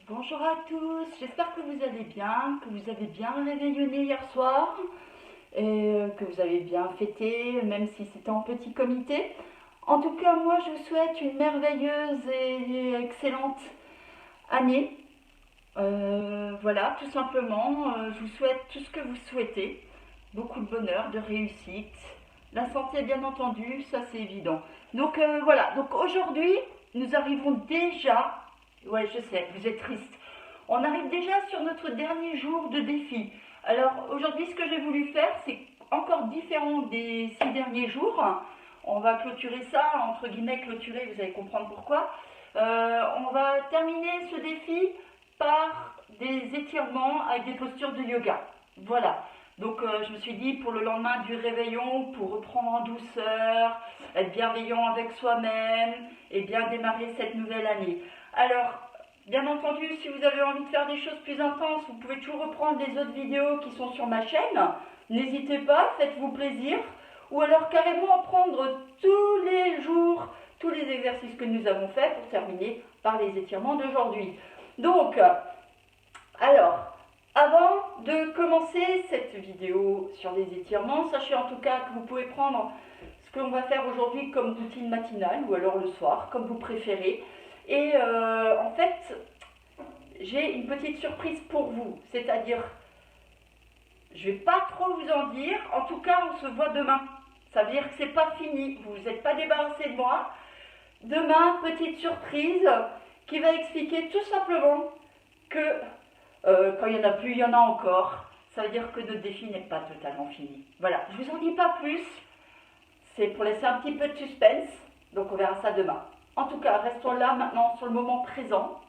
Bonjour à tous, j'espère que vous allez bien, que vous avez bien réveillonné hier soir et que vous avez bien fêté, même si c'était en petit comité. En tout cas, moi je vous souhaite une merveilleuse et excellente année. Voilà, tout simplement, je vous souhaite tout ce que vous souhaitez, beaucoup de bonheur, de réussite, la santé bien entendu, ça c'est évident. Donc voilà, donc aujourd'hui nous arrivons déjà, ouais je sais, vous êtes triste, on arrive déjà sur notre dernier jour de défi. Alors aujourd'hui ce que j'ai voulu faire c'est encore différent des 6 derniers jours. On va clôturer ça, entre guillemets clôturer, vous allez comprendre pourquoi. On va terminer ce défi par des étirements avec des postures de yoga. Voilà. Donc je me suis dit pour le lendemain du réveillon, pour reprendre en douceur, être bienveillant avec soi-même et bien démarrer cette nouvelle année. Alors, bien entendu, si vous avez envie de faire des choses plus intenses, vous pouvez toujours reprendre les autres vidéos qui sont sur ma chaîne. N'hésitez pas, faites-vous plaisir. Ou alors carrément prendre tous les jours tous les exercices que nous avons faits pour terminer par les étirements d'aujourd'hui. Donc, alors, avant de commencer cette vidéo sur les étirements, sachez en tout cas que vous pouvez prendre ce que l'on va faire aujourd'hui comme routine matinale ou alors le soir, comme vous préférez. Et en fait, j'ai une petite surprise pour vous, c'est-à-dire, je ne vais pas trop vous en dire, en tout cas on se voit demain. Ça veut dire que c'est pas fini, vous n'êtes pas débarrassé de moi. Demain, petite surprise qui va expliquer tout simplement que quand il n'y en a plus, il y en a encore. Ça veut dire que notre défi n'est pas totalement fini. Voilà, je vous en dis pas plus. C'est pour laisser un petit peu de suspense. Donc on verra ça demain. En tout cas, restons là maintenant sur le moment présent.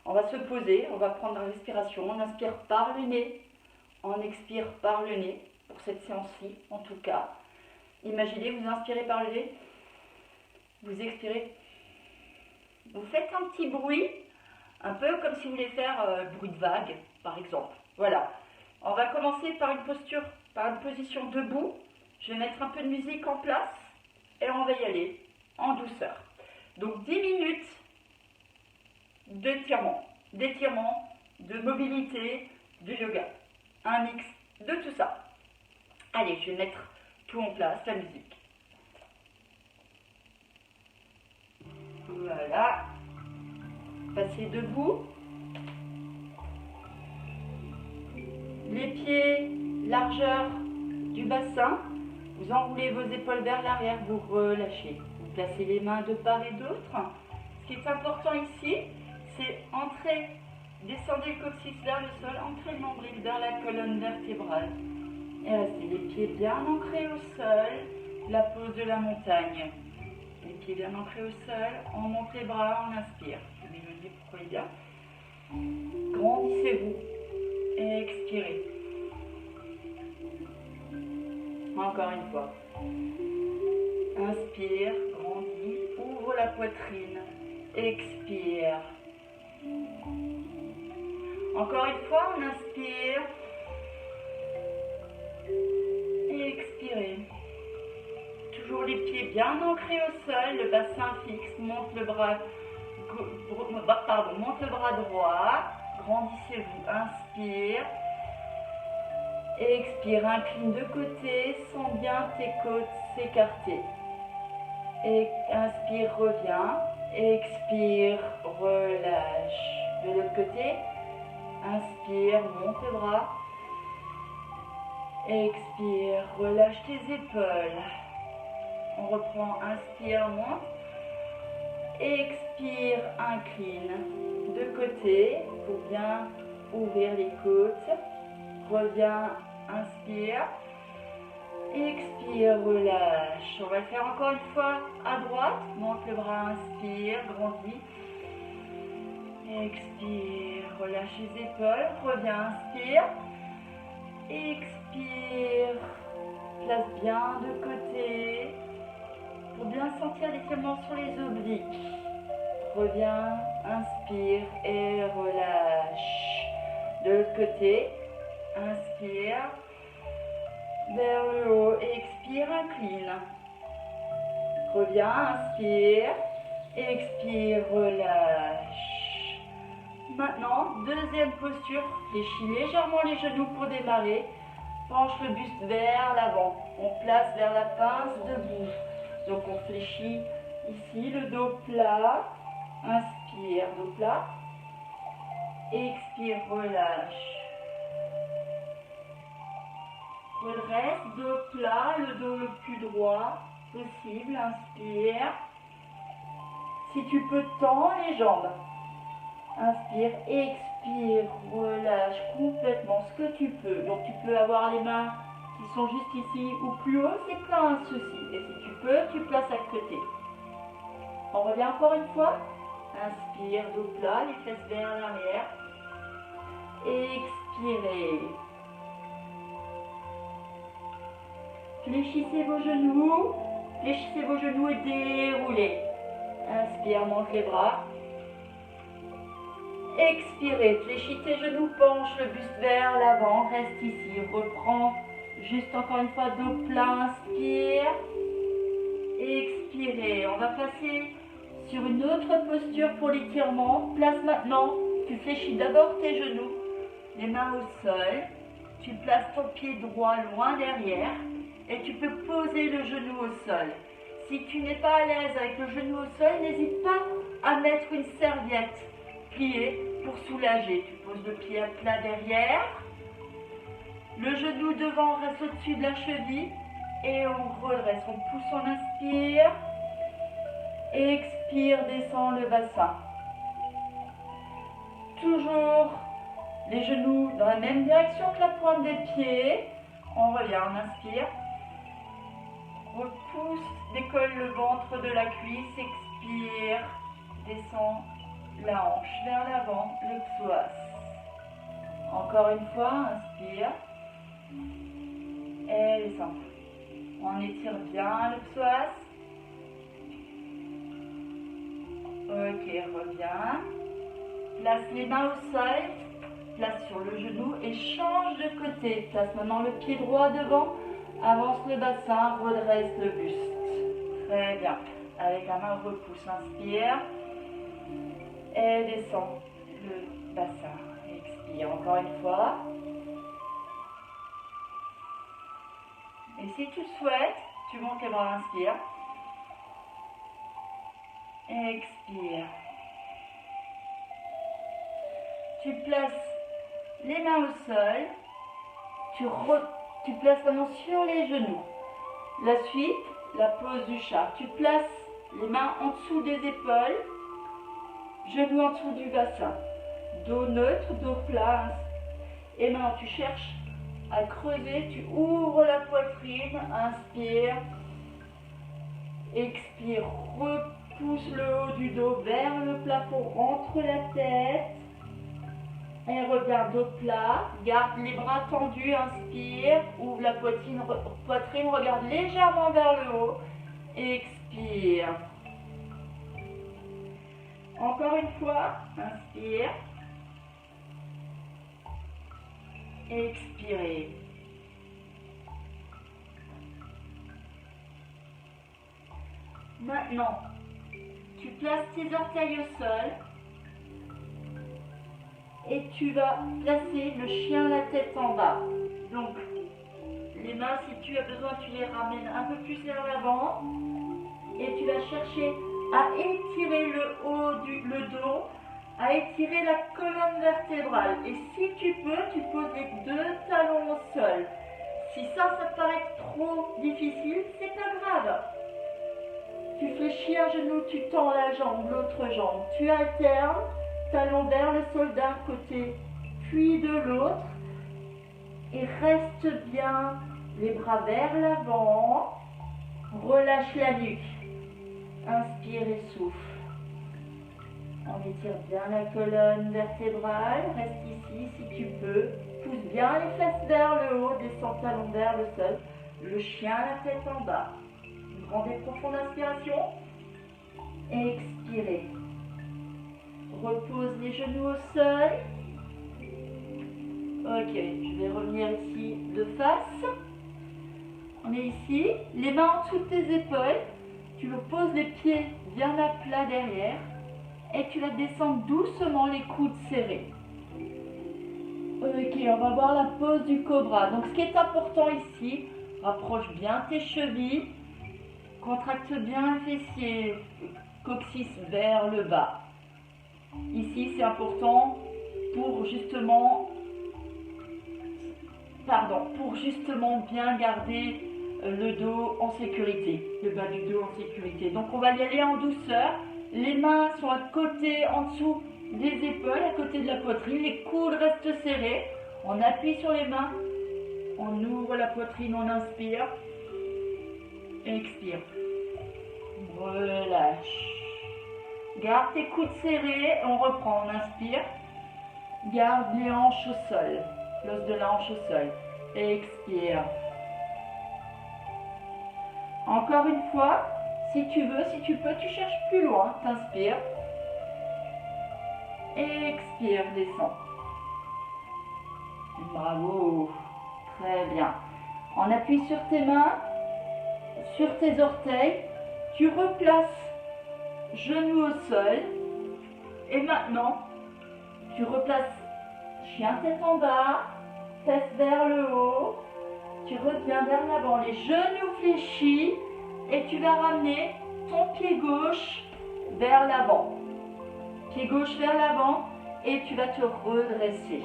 On va se poser, on va prendre la respiration. On inspire par le nez, on expire par le nez. Pour cette séance-ci, en tout cas. Imaginez, vous inspirez par le nez, vous expirez. Vous faites un petit bruit, un peu comme si vous voulez faire bruit de vague, par exemple. Voilà. On va commencer par une posture, par une position debout. Je vais mettre un peu de musique en place et on va y aller en douceur. Donc 10 minutes d'étirement, de mobilité, de yoga. Un mix de tout ça. Allez, je vais mettre tout en place, la musique. Voilà. Passez debout. Les pieds, largeur du bassin. Vous enroulez vos épaules vers l'arrière, vous relâchez. Vous placez les mains de part et d'autre. Ce qui est important ici, c'est entrer, descendez le coccyx vers le sol, entrez le nombril vers la colonne vertébrale. Et restez les pieds bien ancrés au sol, la pose de la montagne. Les pieds bien ancrés au sol, on monte les bras, on inspire. Je vais me dire pourquoi il y a. Grandissez-vous et expirez. Encore une fois. Inspire, grandis, ouvre la poitrine, expire. Encore une fois, on inspire et expirez. Toujours les pieds bien ancrés au sol, le bassin fixe, monte le bras droit, grandissez-vous, inspire, expire, incline de côté, sens bien tes côtes s'écarter. Et inspire, reviens, expire, relâche. De l'autre côté, inspire, monte le bras, expire, relâche tes épaules. On reprend, inspire, monte. Expire, incline de côté pour bien ouvrir les côtes. Reviens, inspire. Expire, relâche. On va le faire encore une fois à droite. Monte le bras, inspire, grandis. Expire, relâche les épaules. Reviens, inspire. Expire. Place bien de côté. Pour bien sentir l'étirement sur les obliques. Reviens, inspire et relâche. De l'autre côté, inspire vers le haut, expire, incline. Reviens, inspire, expire, relâche. Maintenant, Deuxième posture, fléchis légèrement les genoux pour démarrer. Penche le buste vers l'avant. On place vers la pince debout. Donc on fléchit ici, le dos plat. Inspire, dos plat. Expire, relâche. Redresse, dos plat, le dos le plus droit possible. Inspire. Si tu peux, tends les jambes. Inspire, expire, relâche complètement ce que tu peux. Donc tu peux avoir les mains qui sont juste ici ou plus haut, c'est pas un souci. Et si tu peux, tu places à côté. On revient encore une fois. Inspire, dos plat, les fesses vers l'arrière. Expirez. Fléchissez vos genoux. Fléchissez vos genoux et déroulez. Inspire, monte les bras. Expirez, fléchis tes genoux, penche le buste vers l'avant, reste ici, reprends juste encore une fois dos plat, inspire, expirez. On va passer sur une autre posture pour l'étirement. Place maintenant, tu fléchis d'abord tes genoux, les mains au sol, tu places ton pied droit loin derrière et tu peux poser le genou au sol. Si tu n'es pas à l'aise avec le genou au sol, n'hésite pas à mettre une serviette pliée pour soulager. Tu poses le pied à plat derrière. Le genou devant reste au-dessus de la cheville. Et on redresse. On pousse, on inspire. Expire, descend le bassin. Toujours les genoux dans la même direction que la pointe des pieds. On revient, on inspire. Repousse, décolle le ventre de la cuisse. Expire, descend la hanche vers l'avant, le psoas. Encore une fois, inspire. Et descend. On étire bien le psoas. Ok, reviens. Place les mains au sol. Place sur le genou et change de côté. Place maintenant le pied droit devant. Avance le bassin, redresse le buste. Très bien. Avec la main, repousse, inspire. Et descend le bassin. Expire encore une fois. Et si tu le souhaites, tu montes les bras, inspire. Expire. Tu places les mains au sol. Tu places maintenant sur les genoux. La suite, la pose du chat. Tu places les mains en dessous des épaules. Genoux en dessous du bassin. Dos neutre, dos plat. Et maintenant, tu cherches à creuser. Tu ouvres la poitrine. Inspire. Expire. Repousse le haut du dos vers le plafond. Rentre la tête. Et regarde dos plat. Garde les bras tendus. Inspire. Ouvre la poitrine. Regarde légèrement vers le haut. Expire. Encore une fois, inspire. Expirez. Maintenant, tu places tes orteils au sol et tu vas placer le chien la tête en bas. Donc, les mains, si tu as besoin, tu les ramènes un peu plus vers l'avant et tu vas chercher à étirer le dos, à étirer la colonne vertébrale. Et si tu peux, tu poses les deux talons au sol. Si ça te paraît trop difficile, c'est pas grave. Tu fléchis un genou, tu tends la jambe, l'autre jambe. Tu alternes, talon vers le sol d'un côté, puis de l'autre. Et reste bien les bras vers l'avant. Relâche la nuque. Inspire et souffle. On étire bien la colonne vertébrale. Reste ici si tu peux. Pousse bien les fesses vers le haut. Descends talon vers le sol. Le chien, la tête en bas. Une grande et profonde inspiration. Expirez. Repose les genoux au sol. Ok, je vais revenir ici de face. On est ici. Les mains en dessous de tes épaules. Tu le poses les pieds bien à plat derrière et tu la descends doucement, les coudes serrés. Ok, on va voir la pose du cobra. Donc ce qui est important ici, rapproche bien tes chevilles, contracte bien les fessiers, coccyx vers le bas. Ici c'est important pour justement, bien garder le dos en sécurité, le bas du dos en sécurité. Donc on va y aller en douceur. Les mains sont à côté, en dessous des épaules, à côté de la poitrine. Les coudes restent serrés. On appuie sur les mains. On ouvre la poitrine, on inspire. Expire. Relâche. Garde tes coudes serrés. On reprend, on inspire. Garde les hanches au sol. L'os de la hanche au sol. Expire. Encore une fois, si tu veux, si tu peux, tu cherches plus loin. T'inspires. Expire, descends. Bravo. Très bien. On appuie sur tes mains, sur tes orteils. Tu replaces genoux au sol. Et maintenant, tu replaces chien tête en bas, fesses vers le haut. Tu reviens vers l'avant, les genoux fléchis. Et tu vas ramener ton pied gauche vers l'avant. Pied gauche vers l'avant. Et tu vas te redresser.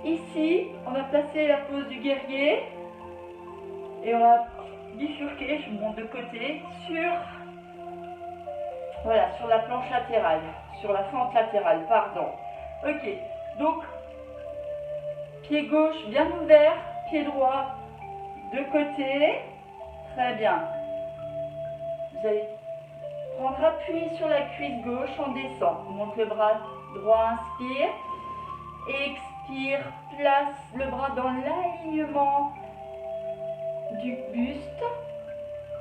Ici, on va placer la pose du guerrier. Et on va bifurquer, je monte de côté, sur la planche latérale. Sur la fente latérale, pardon. Ok, donc, pied gauche bien ouvert, pied droit de côté. Très bien. Vous allez prendre appui sur la cuisse gauche, on descend. On monte le bras droit, inspire. Expire, place le bras dans l'alignement du buste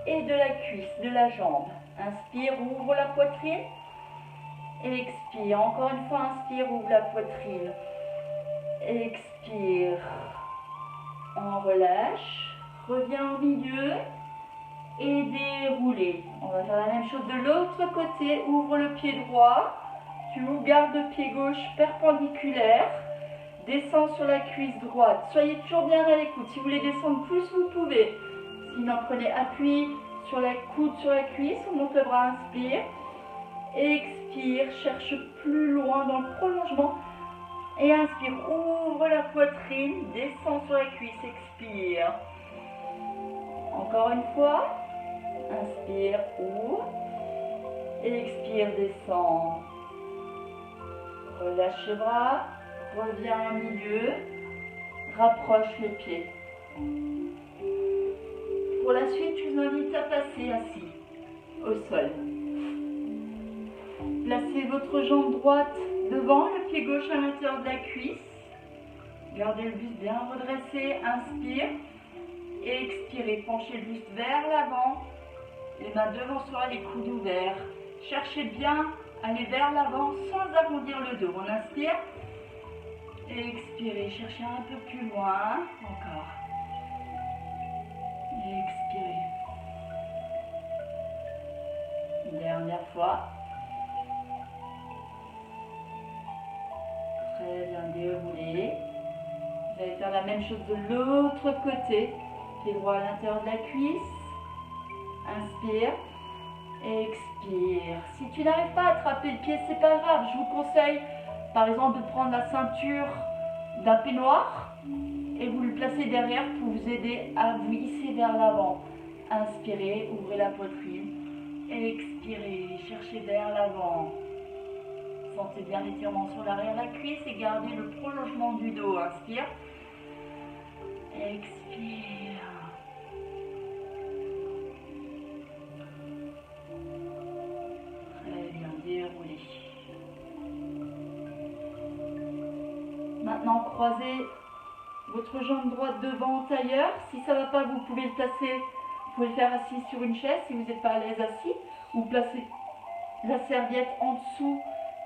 et de la cuisse, de la jambe. Inspire, ouvre la poitrine. Expire, encore une fois, inspire, ouvre la poitrine. Expire, on relâche. Reviens au milieu et déroulez. On va faire la même chose de l'autre côté. Ouvre le pied droit. Tu gardes le pied gauche perpendiculaire. Descends sur la cuisse droite. Soyez toujours bien à l'écoute. Si vous voulez descendre plus, vous pouvez. Sinon, prenez appui sur la coude, sur la cuisse. On monte le bras, inspire. Expire, cherche plus loin dans le prolongement. Et inspire, ouvre la poitrine. Descends sur la cuisse, expire. Encore une fois. Inspire, ouvre. Expire, descends. Relâche le bras. Reviens au milieu, rapproche les pieds. Pour la suite, je vous invite à passer assis au sol. Placez votre jambe droite devant, le pied gauche à l'intérieur de la cuisse. Gardez le buste bien redressé, inspire. Et expirez, penchez le buste vers l'avant. Les mains devant soi, les coudes ouverts. Cherchez bien à aller vers l'avant sans arrondir le dos. On inspire. Et expirez, cherchez un peu plus loin, encore. Et expirez. Une dernière fois. Très bien déroulé. Vous allez faire la même chose de l'autre côté. Pied droit à l'intérieur de la cuisse. Inspire. Expire. Si tu n'arrives pas à attraper le pied, c'est pas grave. Je vous conseille par exemple de prendre la ceinture d'un peignoir et vous le placez derrière pour vous aider à vous hisser vers l'avant. Inspirez, ouvrez la poitrine. Expirez, cherchez vers l'avant. Sentez bien l'étirement sur l'arrière de la cuisse et gardez le prolongement du dos. Inspire. Expire. Très bien, déroulez. Maintenant, croisez votre jambe droite devant en tailleur. Si ça ne va pas, vous pouvez le placer, vous pouvez le faire assis sur une chaise si vous n'êtes pas à l'aise assis. Ou placez la serviette en dessous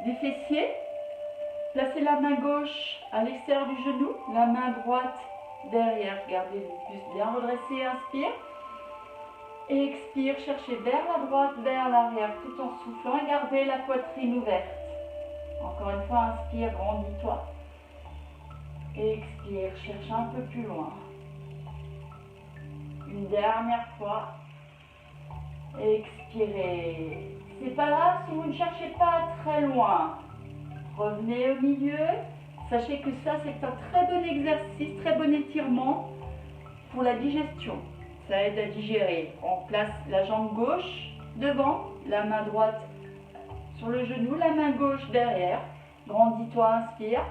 des fessiers. Placez la main gauche à l'extérieur du genou, la main droite derrière. Gardez le buste bien redressé, inspire. Et expire, cherchez vers la droite, vers l'arrière, tout en soufflant et gardez la poitrine ouverte. Encore une fois, inspire, grandis-toi. Expire, cherche un peu plus loin. Une dernière fois. Expirez. C'est pas grave si vous ne cherchez pas très loin. Revenez au milieu. Sachez que ça, c'est un très bon exercice, très bon étirement pour la digestion. Ça aide à digérer. On place la jambe gauche devant, la main droite sur le genou, la main gauche derrière. Grandis-toi, inspire.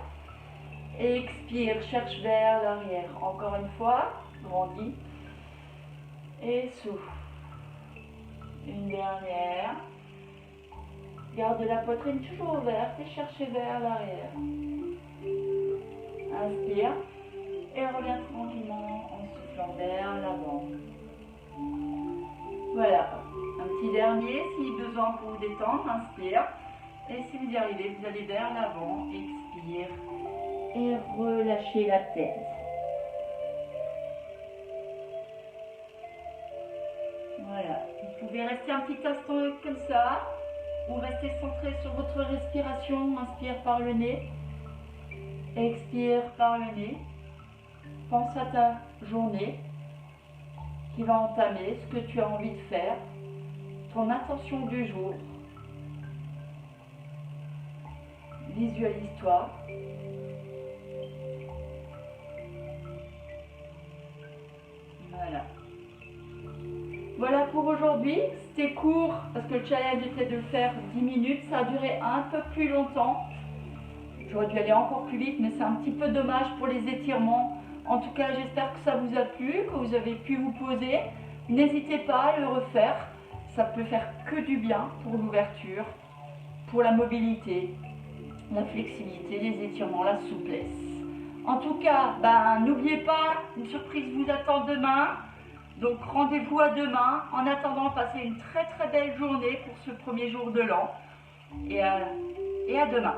Expire, cherche vers l'arrière. Encore une fois, grandis. Et souffle. Une dernière. Garde la poitrine toujours ouverte et cherchez vers l'arrière. Inspire et reviens tranquillement en soufflant vers l'avant. Voilà, un petit dernier si besoin pour vous détendre, inspire. Et si vous y arrivez, vous allez vers l'avant, expire et relâchez la tête. Voilà, vous pouvez rester un petit instant comme ça ou rester centré sur votre respiration. Inspire par le nez, expire par le nez. Pense à ta journée qui va entamer, ce que tu as envie de faire, ton intention du jour. Visualise-toi. Voilà. Voilà pour aujourd'hui. C'était court parce que le challenge était de le faire 10 minutes. Ça a duré un peu plus longtemps. J'aurais dû aller encore plus vite, mais c'est un petit peu dommage pour les étirements. En tout cas, j'espère que ça vous a plu, que vous avez pu vous poser. N'hésitez pas à le refaire. Ça peut faire que du bien pour l'ouverture, pour la mobilité, la flexibilité, les étirements, la souplesse. En tout cas, n'oubliez pas, une surprise vous attend demain. Donc rendez-vous à demain. En attendant, passez une très très belle journée pour ce premier jour de l'an. Et à demain.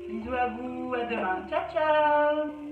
Bisous à vous, à demain. Ciao, ciao!